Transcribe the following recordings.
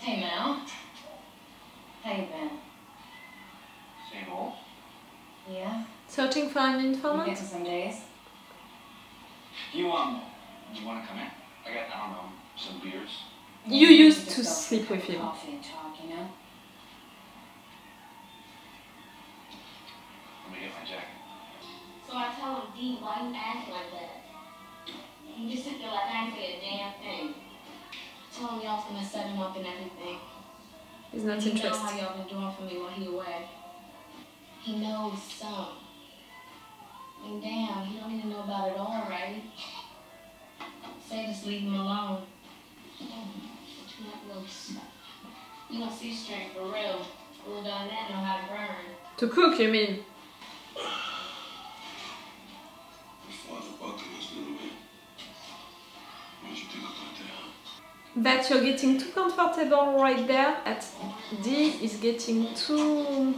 Hey Mel. How you been? Same old? Yeah. Searching for an informant? You get to some days. You wanna come in? I got, I don't know, some beers. You used to sleep with him. Coffee and talk, you know? Let me get my jacket. So I tell him, D, why you acting like that? He just sit there like I ain't say a damn thing. Tell him y'all's gonna set him up and everything. He's not He interested. know how y'all been doing for me while he away. He knows some. And damn, he don't even know about it all, right? Say just leave him alone. Too close. You don't see strength for real. Who done that know how to burn. To cook, you mean? That you're getting too comfortable right there, that D is getting too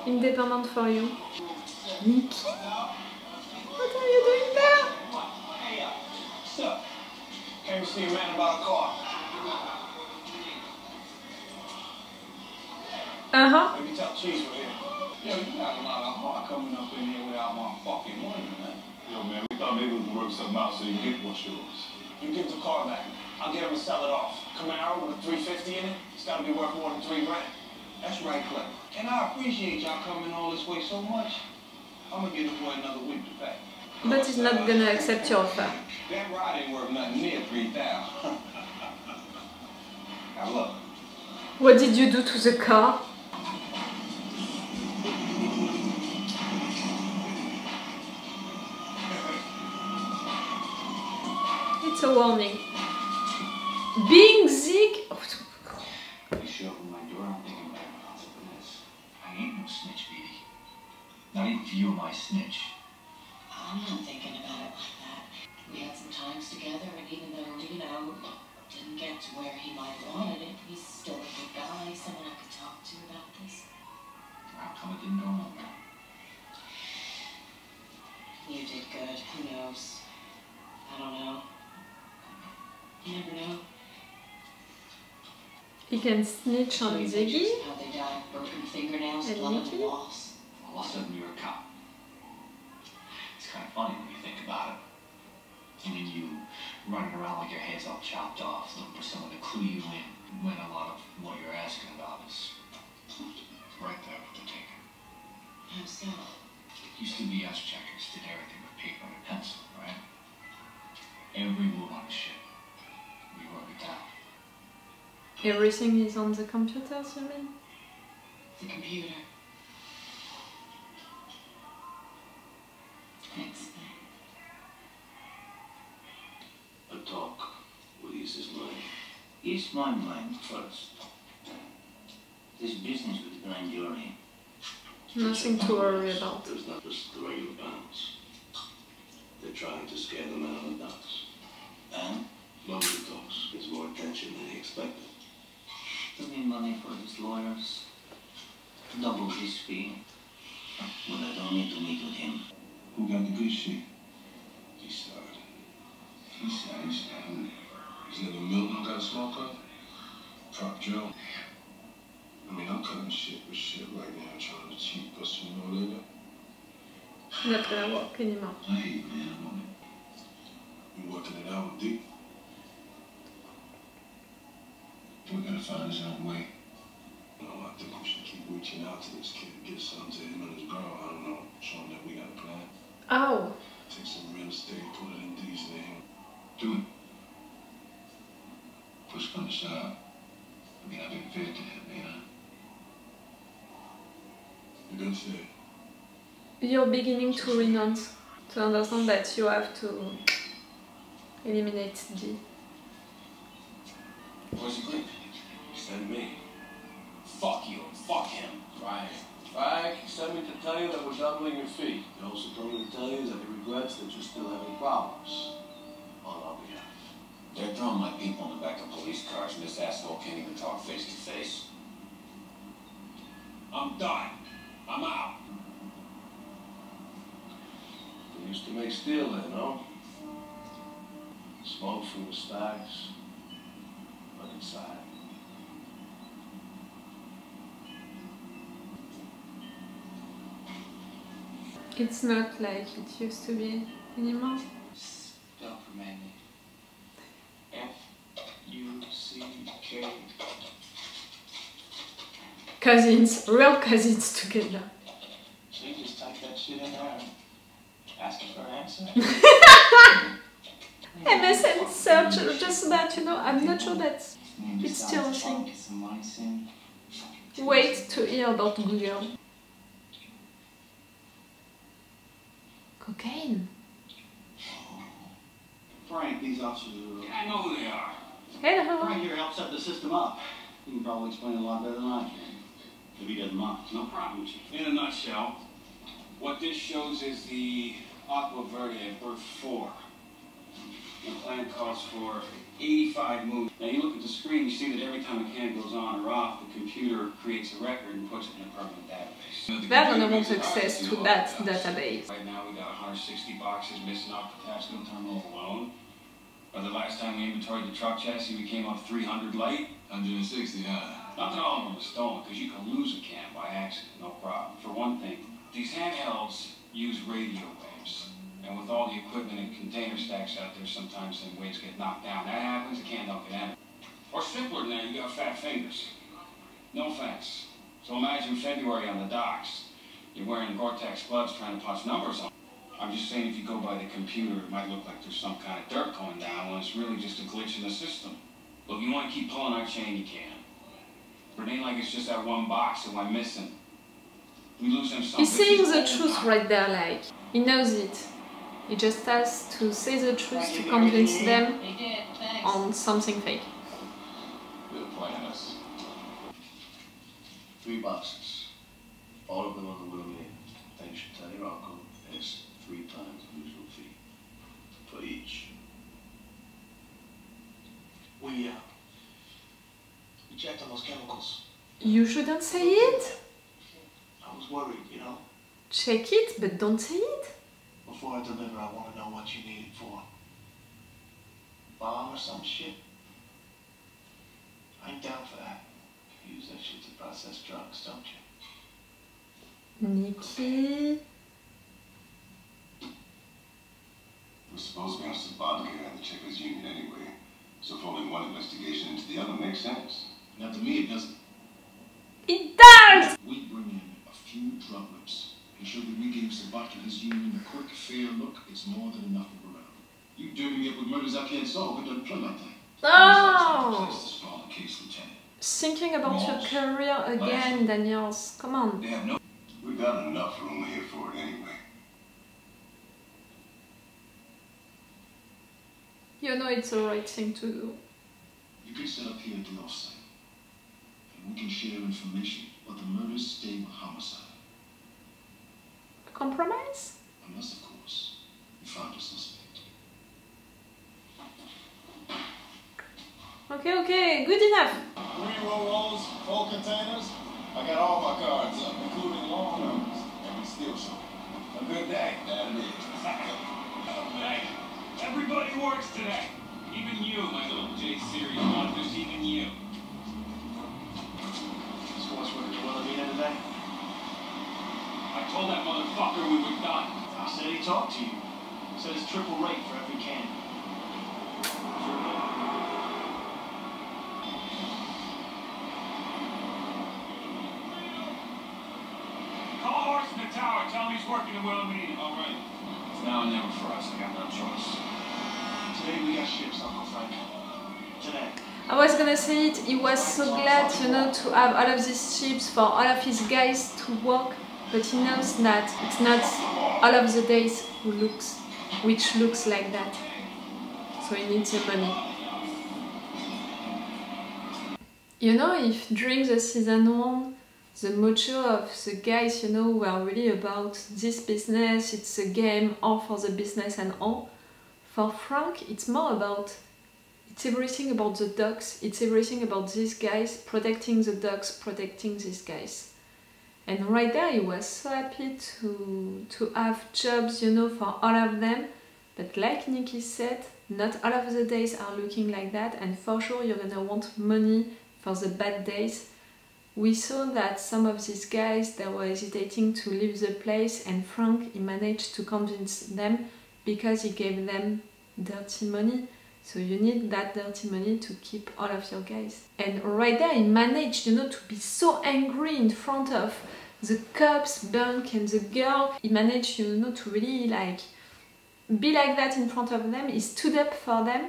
independent for you. Nikki? What are you doing there? Hey, what's up? Came to see a man about a car. Maybe tell Cheese we're here. Yo, you got a lot of heart coming up in here without my fucking money, man. Yo, man, we thought maybe we could work something out so you can get what's yours. You give the car back. I'll get him to sell it off. Camaro with a 350 in it. It's got to be worth more than $3 grand. That's right, Clip. And I appreciate y'all coming all this way so much. I'm gonna give the boy another week to pay. But he's not gonna accept your offer. That ride ain't worth nothing near 3,000. Now look. What did you do to the car? It's a warning. Being Zig. Oh, You show up at my door, I'm thinking about this. I ain't no snitch, baby. Not even if you were my snitch. I'm not thinking about it like that. We had some times together, and even though, you know, didn't get to where he might have wanted it, he's still a good guy, someone I could talk to about this. How come it didn't go nowhere? You did good. Who knows? I don't know. You never know. He can snitch on Ziggy. How they died, broken fingernails, And blood on Nikki? the walls. All of a sudden you're a cop. It's kind of funny when you think about it. And then you running around like your head's all chopped off, looking for someone to clue you in, when a lot of what you're asking about is right there for the taking. How so? Used to be us checkers did everything with paper and a pencil, right? Every move on the ship, we wrote it down. Everything is on the computers, you mean? The computer. Thanks. A talk will ease his mind. Ease my mind first. This business with Grand Journey. Nothing to worry about. There's not just the regular bounce. They're trying to scare the man on the docks. And? Longer talks. There's more attention than he expected. Give me money for his lawyers. Double his fee. But I don't need to meet with him. Who got the good shit? He started. He said. His nigga Milton got a small car? Prop Joe. I mean, I'm cutting shit with shit right now, trying to cheat us sooner or later. Not gonna work anymore. Hey, man, you working it out with D? We gotta find his own way. No, I think we should keep reaching out to this kid, get something to him and his girl. I don't know, show him that we got a plan. Oh. Take some real estate, put it in D's name. Do it. Push come to shove. I mean, I've been fair to him, you know. You good shit. You're beginning to renounce, to understand that you have to eliminate D. Where's the creep? Send me. Fuck you and fuck him. Frank, he sent me to tell you that we're doubling your fee. He also told me to tell you that he regrets that you're still having problems. On our behalf. They're throwing my people in the back of police cars and this asshole can't even talk face to face. I'm done. I'm out. We used to make steel then, no? Smoke from the stacks, but inside. It's not like it used to be anymore. Spell for Magnet. F-U-C-K. Cousins, real cousins together. So you just type that shit in there, asking for an answer? MSN search, just so that you know, I'm not sure that it's still a thing. Wait to hear about Google. Cocaine. Frank, these officers are... I know who they are. Hello. Frank here helped set the system up. You can probably explain it a lot better than I can. If he doesn't mind. No problem, Chief. In a nutshell, what this shows is the Aqua Verde at berth 4. The plan calls for 85 moves. Now you look at the screen, you see that every time a can goes on or off, the computer creates a record and puts it in a permanent database. They're gonna want access to that database. Right now we got 160 boxes missing off the Tasco terminal alone. Or the last time we inventoried the truck chassis, we came up 300 light. 160, huh? Not that all of them were stolen, because you can lose a can by accident, no problem. For one thing, these handhelds use radio waves. And with all the equipment and container stacks out there, sometimes them waves get knocked down. That happens, a can don't get empty. Or simpler than that, you got fat fingers. No offense. So imagine February on the docks. You're wearing Gore-Tex gloves trying to punch numbers on. I'm just saying if you go by the computer, it might look like there's some kind of dirt going down when it's really just a glitch in the system. Look, you want to keep pulling our chain, you can. But it ain't like it's just that one box that went missing. We lose them some. He's saying the truth right there, like, he knows it. He just has to say the truth to convince them on something fake. They're playing us. 3 boxes. All of them on the wheel in. Then you should tell your uncle it's 3 times the usual fee. For each. We checked on those chemicals. You shouldn't say it. I was worried, you know. Check it, but don't say it. Before I deliver, I want to know what you need it for. Bomb or some shit? I ain't down for that. You use that shit to process drugs, don't you? Nikki. We're supposed to be on Sabotka and the Checkers Union anyway. So folding one investigation into the other makes sense. Not to me, it doesn't. It does! We bring in a few drug whips. Ensure that we gave Sabotka and his union a quick, fair look. It's more than enough of around. You dirty up with murders I can't solve. It doesn't play like that. Oh! That's the smaller case, Lieutenant. Thinking about your career again, Daniels. Come on. They have no... We got enough room here for it anyway. You know it's the right thing to do. You can set up here at the offsite. And we can share information, but the murders stay with homicide. Compromise? Unless, of course, you find a suspect. Okay, good enough. 3 rolls, 4 containers. I got all my cards up, including long numbers. And we still some. A good day. That it is. Hey, everybody works today. Even you, my little J-Series monsters, even you. Sports workers willing to be here today? I told that motherfucker we were done. He said he talked to you. He said it's triple rate for every can. Call Horse in the tower. Tell him he's working in Wilhelmina. All right. It's now or never for us. I got no choice. Today we got ships, Uncle Frank. Today. I was gonna say it, he was so glad, you know, to have all of these ships for all of his guys to work, but he knows that it's not all of the days which looks like that. So he needs the money. You know, if during the season 1, the motto of the guys, you know, were really about this business, it's a game, all for the business and all, for Frank, it's more about, it's everything about the dogs, it's everything about these guys, protecting the dogs, protecting these guys. And right there he was so happy to have jobs, you know, for all of them. But like Nikki said, not all of the days are looking like that, and for sure you're gonna want money for the bad days. we saw that some of these guys that were hesitating to leave the place, and Frank, he managed to convince them because he gave them dirty money. So you need that dirty money to keep all of your guys. And right there he managed, you know, to be so angry in front of the cops, Bunk and the girl. He managed, you know, to really like be like that in front of them. He stood up for them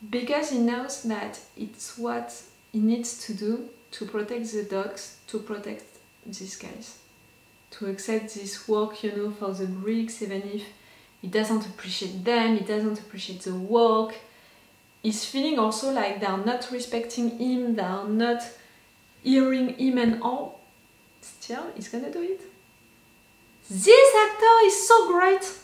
because he knows that it's what he needs to do to protect the dogs, to protect these guys. To accept this work, you know, for the Greeks, even if he doesn't appreciate them, he doesn't appreciate the work. He's feeling also like they are not respecting him, they are not hearing him and all. Still, he's gonna do it. This actor is so great!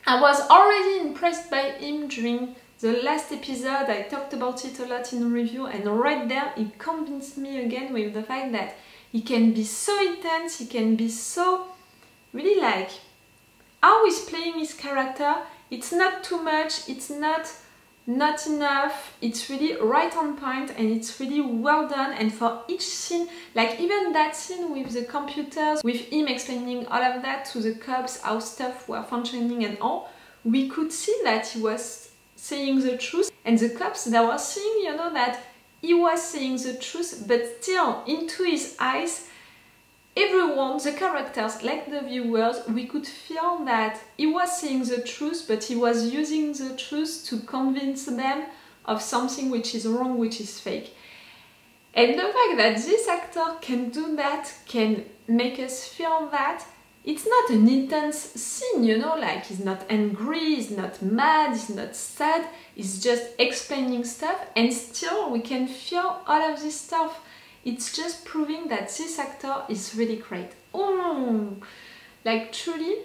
I was already impressed by him during the last episode. I talked about it a lot in review, and right there he convinced me again with the fact that he can be so intense, he can be so really like how he's playing his character. It's not too much, it's not enough, it's really right on point, and it's really well done. And for each scene, like even that scene with the computers, with him explaining all of that to the cops, how stuff were functioning and all, we could see that he was saying the truth, and the cops, they were seeing, you know, that he was saying the truth, but still into his eyes, everyone, the characters, like the viewers, we could feel that he was saying the truth, but he was using the truth to convince them of something which is wrong, which is fake. And the fact that this actor can do that, can make us feel that, it's not an intense scene, you know, like he's not angry, he's not mad, he's not sad, he's just explaining stuff, and still we can feel all of this stuff. It's just proving that this actor is really great. Oh, like truly.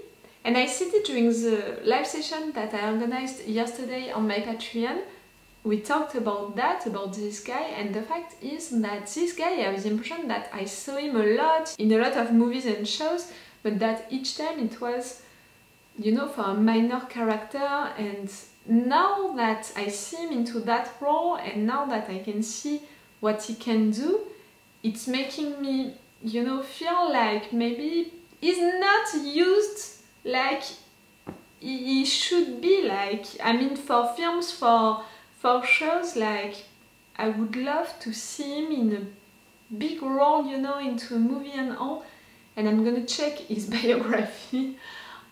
And I said it during the live session that I organized yesterday on my Patreon. We talked about that, about this guy, and the fact is that this guy, I have the impression that I saw him a lot in a lot of movies and shows, but that each time it was, you know, for a minor character. And now that I see him into that role, and now that I can see what he can do, it's making me, you know, feel like maybe he's not used like he should be. Like, I mean, for films, for shows, like, I would love to see him in a big role, you know, into a movie and all. And I'm gonna check his biography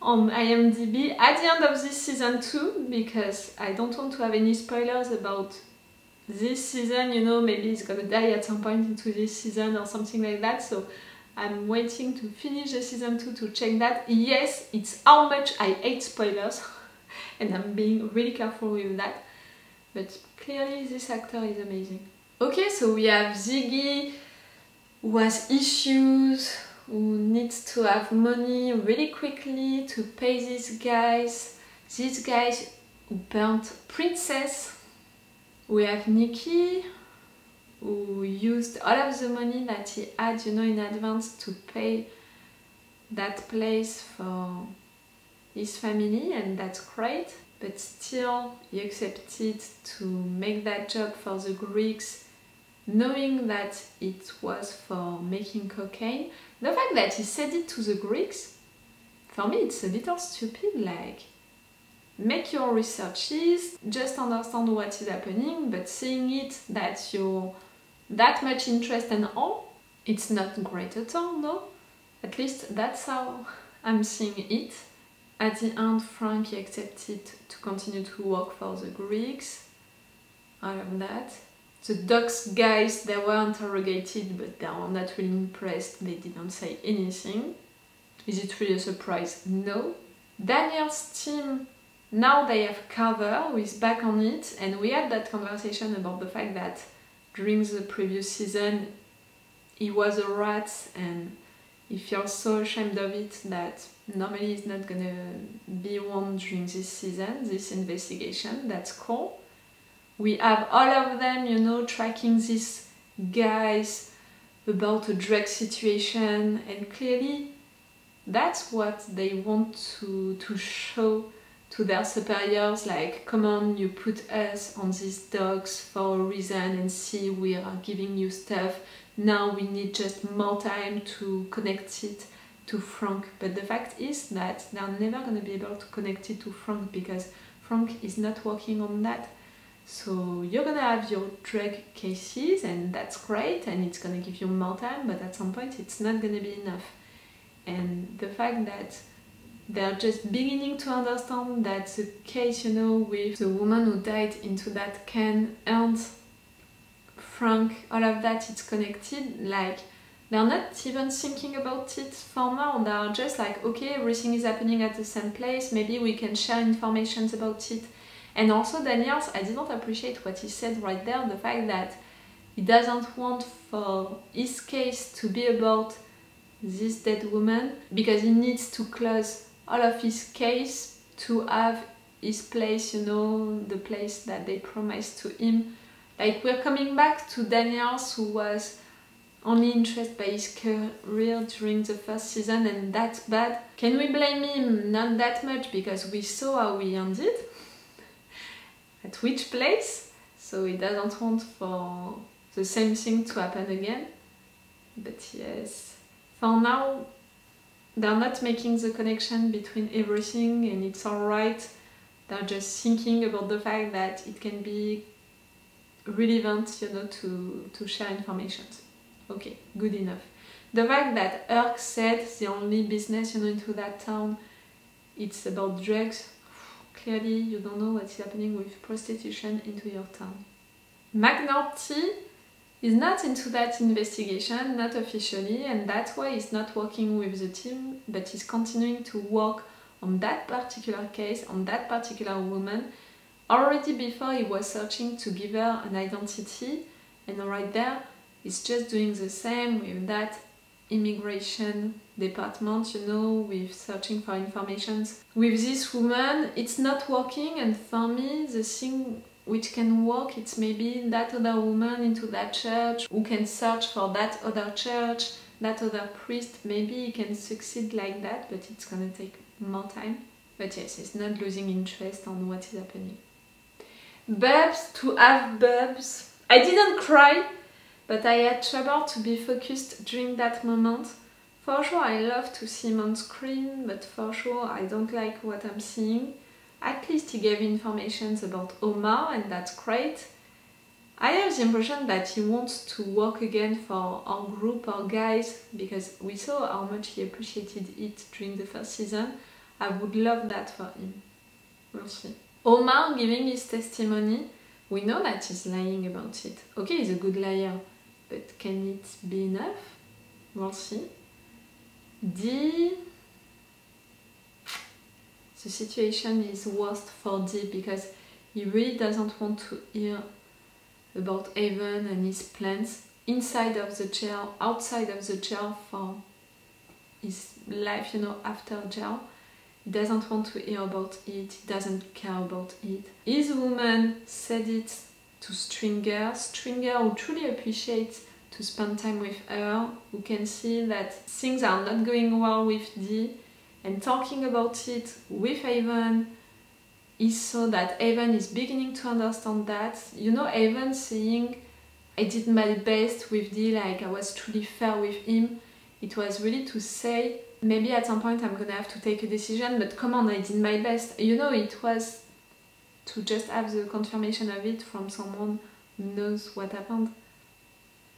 on IMDb at the end of this season 2, because I don't want to have any spoilers about this season, you know, maybe he's gonna die at some point into this season or something like that. So I'm waiting to finish the season 2 to check that. Yes, it's how much I hate spoilers and I'm being really careful with that. But clearly this actor is amazing. Okay, so we have Ziggy, who has issues, who needs to have money really quickly to pay these guys who burnt Princess. We have Nikki, who used all of the money that he had, you know, in advance to pay that place for his family, and that's great. But still, he accepted to make that job for the Greeks, knowing that it was for making cocaine. The fact that he said it to the Greeks, for me it's a little stupid. Like, make your researches, just understand what is happening, but saying it that you're that much interest and all, it's not great at all, no? At least that's how I'm seeing it. At the end, Frank accepted to continue to work for the Greeks. All of that. The docs guys, they were interrogated, but they were not really impressed. They didn't say anything. Is it really a surprise? No. Daniel's team, now they have cover, who is back on it, and we had that conversation about the fact that during the previous season he was a rat and he feels so ashamed of it that normally he's not gonna be one during this season, this investigation. That's cool. We have all of them, you know, tracking these guys about a drug situation, and clearly that's what they want to show to their superiors, like, come on, you put us on these dogs for a reason and see we are giving you stuff. Now we need just more time to connect it to Frank. But the fact is that they're never going to be able to connect it to Frank because Frank is not working on that. So you're going to have your drug cases and that's great and it's going to give you more time, but at some point it's not going to be enough. And the fact that they're just beginning to understand that the case, you know, with the woman who died into that can and Frank, all of that, it's connected. Like, they're not even thinking about it for now. They're just like, okay, everything is happening at the same place. Maybe we can share information about it. And also Daniels, I didn't appreciate what he said right there. The fact that he doesn't want for his case to be about this dead woman because he needs to close all of his case to have his place, you know, the place that they promised to him. Like, we're coming back to Daniels, who was only interested by his career during the first season, and that's bad. Can we blame him? Not that much, because we saw how he ended, at which place, so he doesn't want for the same thing to happen again. But yes, for now, they're not making the connection between everything and it's alright. They're just thinking about the fact that it can be relevant, you know, to share information. Okay, good enough. The fact that Herc said the only business, you know, into that town, it's about drugs. Clearly, you don't know what's happening with prostitution into your town. McNulty is not into that investigation, not officially, and that's why he's not working with the team, but he's continuing to work on that particular case, on that particular woman. Already before, he was searching to give her an identity, and right there, he's just doing the same with that immigration department, you know, with searching for information. With this woman, it's not working, and for me, the thing which can work, it's maybe that other woman into that church who can search for that other church, that other priest. Maybe he can succeed like that, but it's gonna take more time. But yes, he's not losing interest on what is happening. Bubs, to have bubs. I didn't cry, but I had trouble to be focused during that moment. For sure, I love to see him on screen, but for sure, I don't like what I'm seeing. At least he gave information about Omar, and that's great. I have the impression that he wants to work again for our group, our guys, because we saw how much he appreciated it during the first season. I would love that for him. We'll see. Omar giving his testimony, we know that he's lying about it. Okay, he's a good liar, but can it be enough? We'll see. D. The situation is worst for D because he really doesn't want to hear about Avon and his plans inside of the jail, outside of the jail for his life, you know, after jail. He doesn't want to hear about it, he doesn't care about it. His woman said it to Stringer who truly appreciates to spend time with her, who can see that things are not going well with D, and talking about it with Avon, he saw that Avon is beginning to understand that. You know, Avon saying, I did my best with D, like I was truly fair with him. It was really to say, maybe at some point I'm gonna have to take a decision, but come on, I did my best. You know, it was to just have the confirmation of it from someone who knows what happened.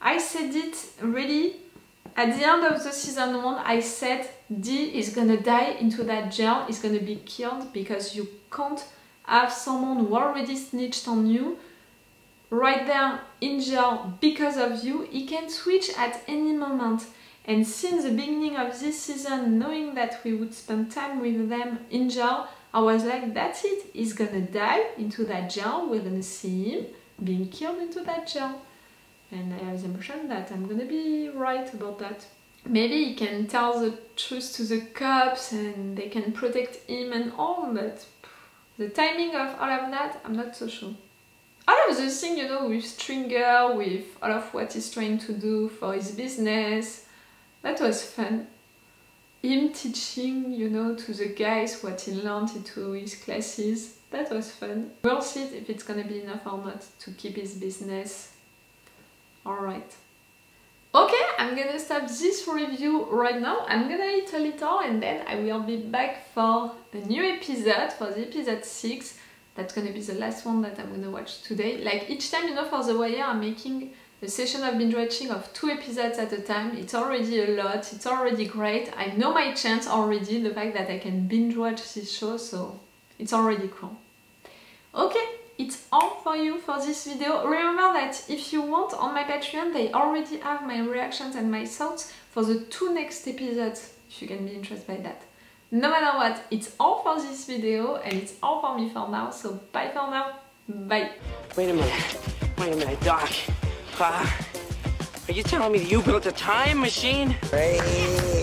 I said it really, at the end of the season 1, I said D is gonna die into that jail, is gonna be killed, because you can't have someone who already snitched on you right there in jail because of you. He can switch at any moment. And since the beginning of this season, knowing that we would spend time with them in jail, I was like, that's it, he's gonna die into that jail, we're gonna see him being killed into that jail. And I have the impression that I'm gonna be right about that. Maybe he can tell the truth to the cops and they can protect him and all, but the timing of all of that, I'm not so sure. All of the thing, you know, with Stringer, with all of what he's trying to do for his business, that was fun. him teaching, you know, to the guys what he learned into his classes. That was fun. We'll see if it's gonna be enough or not to keep his business. Alright. Okay, I'm gonna stop this review right now. I'm gonna eat a little and then I will be back for a new episode, for the episode 6. That's gonna be the last one that I'm gonna watch today. Like each time, you know, for The Wire, I'm making a session of binge watching of 2 episodes at a time. It's already a lot, it's already great. I know my chance already, the fact that I can binge watch this show, so it's already cool. Okay, it's all for you for this video. Remember that if you want, on my Patreon, they already have my reactions and my thoughts for the 2 next episodes, if you can be interested by that. No matter what, it's all for this video and it's all for me for now, so bye for now. Bye. Wait a minute, Doc. Are you telling me you built a time machine? Right.